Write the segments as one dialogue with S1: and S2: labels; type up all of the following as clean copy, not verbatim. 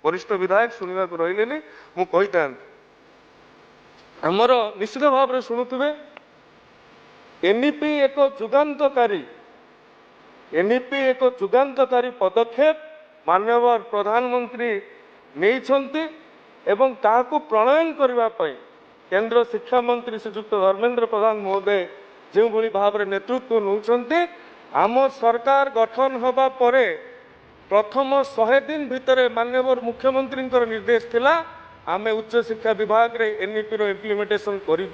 S1: वरिष्ठ विधायक शुणा रही मुझे आमर निश्चित भाव में शुणुवे एनईपी एक जुगान्तकारी पदक्षेप माननीय प्रधानमंत्री नहीं एवं ताकू प्रणयन करने केंद्र शिक्षा मंत्री श्रीजुक्त धर्मेंद्र प्रधान महोदय जो भाव में नेतृत्व नौकरी आम सरकार गठन होगा परे प्रथम 100 दिन भितर माननीय मुख्यमंत्री निर्देश थिला आमे उच्च शिक्षा विभाग रे एनईपी रो इम्प्लीमेंटेशन करूँ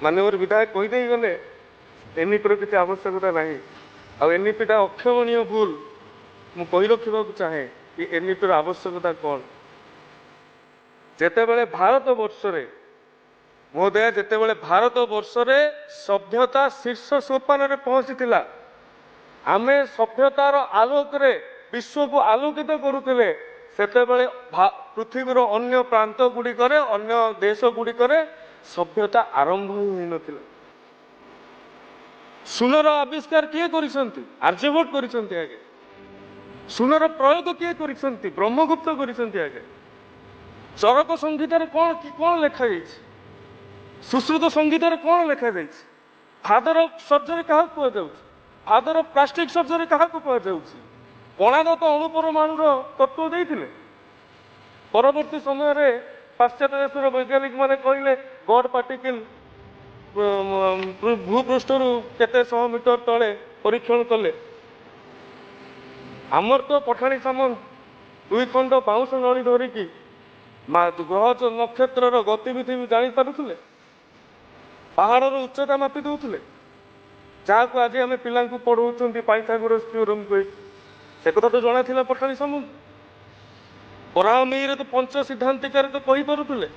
S1: माननीय विधायक कहीदे गले एनईपी रो किसी आवश्यकता नहीं आ एनईपी टा अक्षमणीय भूल मु कही रखा चाहे कि एनईपी रो आवश्यकता कौन जेतेबेले भारत वर्ष रे महोदय जेतेबेले भारत वर्ष रे सभ्यता शीर्ष सोपान रे पहुंची आमे सभ्यतार आलोक रे विश्व को आलोकित करुले सेतेबेले पृथ्वीर अन्य प्रांत गुड़िकर अन्य देश गुड़िकर सभ्यता आरंभ ही नथिला सुनर आविष्कार किए करिसंती आर्यभट्ट करिसंती आगे सुनर प्रयोग किए करिसंती ब्रह्मगुप्त करिसंती आगे चरक संहितार कौन लिखा जाइए सुश्रुत संहितार कौन लिखा जाइए फादर ऑफ सर्जरी क्या कहुच्छे फादर ऑफ प्लास्टिक सर्जरी क्या कहुच्छे कणादत्त अणुपरमाणुर तत्व देते परवर्ती समय पाश्चात्य देशर वैज्ञानिक मैंने कहले गॉड पार्टिकल भूपृष्ठर केते 100 मीटर तले परीक्षण कले आमर तो पठाणी सामंत 2 खंड बाउंश नड़ी धरिकी ग्रह नक्षत्र गतिविधि भी जानी पारुले पहाड़र उच्चता मापी दौले जहाँ को आज आम पिला पढ़ाऊँ पाइथागोरस थ्योरम कही से कथा तो जना था पठाणी सामंत परामयी तो पंच सिद्धांतिकार तो कही पारुले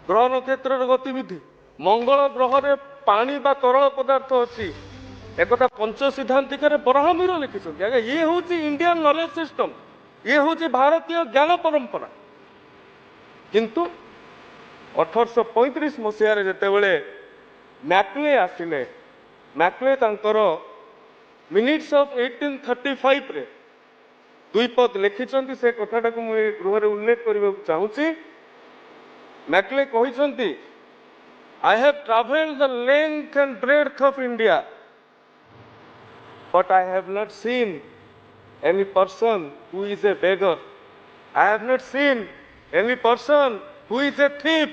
S1: ग्रह नक्षत्र गतिविधि मंगल ग्रह रे पानी बा तरल पदार्थ अच्छी एक पंच सिद्धांतिकार बराहमीर लिखिं आगे ये हूँ इंडियन नॉलेज सिस्टम ये हूँ भारतीय ज्ञान परंपरा किंतु 1835 मसीह जितेबले मैक्ले आसिले मैक्ले तांकर मिनिट्स ऑफ 1835 रे 2 पद लिखिं से कथाटा को मुझे गृह उल्लेख करने चाहूँगी मैक्ले कहते I have travelled the length and breadth of India but I have not seen any person who is a beggar. I have not seen any person who is a thief.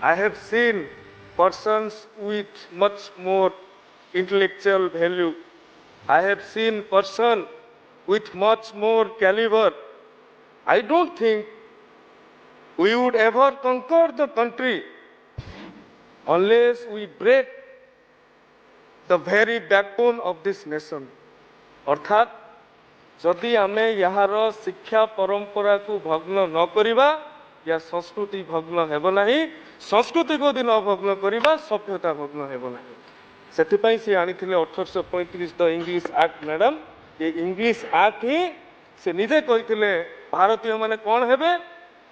S1: I have seen persons with much more intellectual value. I have seen person with much more caliber. I don't think we would ever conquer the country unless we break the very backbone of this nation. अर्थात जदि आमे यार शिक्षा परंपरा को भग्न न करिबा या संस्कृति भग्न हेबो नाही संस्कृति को दिन भग्न करिबा सभ्यता भग्न हेबो नाही सेथिपई से आनिथिले 1835 द इंग्लिश एक्ट मैडम ये इंग्लिश एक्ट ही से निजे कहिथिले भारतीय माने कोन हेबे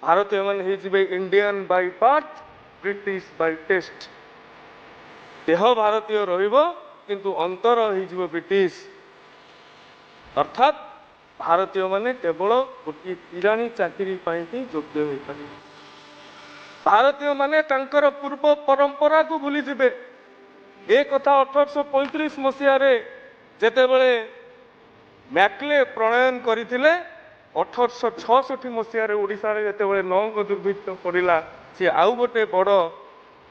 S1: भारतीय माने हे जिबे Indian by birth British by taste देह भारतीय रहिबो किंतु अंतर ही जिवो ब्रिटिश अर्थात भारतीय माने केवल गोटे किराणी चाकरी ही योग्य हो पारे भारतीय माने तांकर पूर्व परंपरा को भूली जिबे ए कथा 1835 मसीह जेतेबेले मैक्ले प्रणयन करथिले 1866 मसीह ओडिशा रे जेतेबेले नौंग दुर्भिक्ष पड़िला से आउ गोटे बड़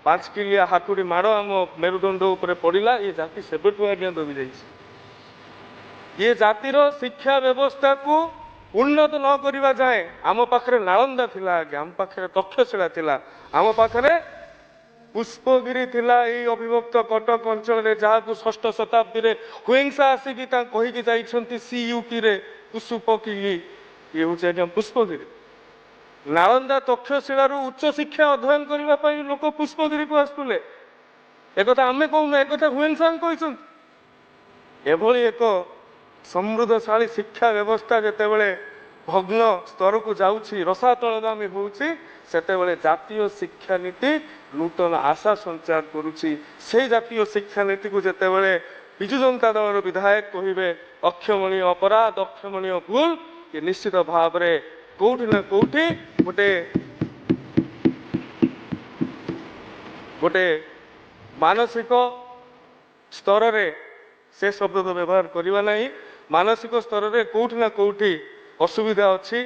S1: 5 किलिया हाथुड़ी माड़ आम मेरुदंड उपर पड़ा ये जाति सेबेठू आज्ञा दबी जाइए ये जातिर शिक्षा व्यवस्था को उन्नत न करवा जाए आम पाखे नालंदा थिला आगे आम पाखे तक्षशिला थिला आम पाखे पुष्पगिरी थिला ये अविभक्त कटक अंचल जहाँ को 6ठ शताब्दी रे हुएंसा आसिकी कहीकि जाइछंती सीयूटी रे पुष्पगिरी ये हूँ आज्ञा पुष्पगिरी नालंदा तक्षशिला उच्च शिक्षा अध्ययन करने लोक पुष्पगिरी को आसुले एक आम कहूना एक हुएंसा कहते एभली एक समृद्धशाली शिक्षा व्यवस्था जितेबले भग्न स्तर को जाऊँगी रसातलगामी होउछि सेतेबले जातीय शिक्षा नीति नूतन आशा संचार करुछि से जातीय शिक्षा नीति को जितेबले विजु जनता दल विधायक कहिबे अक्षमणीय अपराध अक्षमणीय भूल କି ନିଶ୍ଚିତ ଭାବରେ କୋଉଠି ନା କୋଉଠି ଗୋଟେ ଗୋଟେ ମାନସିକ ସ୍ତରରେ ସେ ଶବ୍ଦର ବ୍ୟବହାର କରିବା ନାହିଁ। ମାନସିକ ସ୍ତରରେ କୋଉଠି ନା କୋଉଠି ଅସୁବିଧା ଅଛି।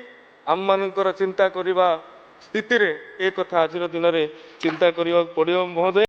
S1: ଆମମାନଙ୍କର ଚିନ୍ତା କରିବା ସ୍ଥିତିରେ ଏ କଥା ଆଜିର ଦିନରେ ଚିନ୍ତା କରିବାକୁ ପଡ଼ିବ ମହୋଦୟ।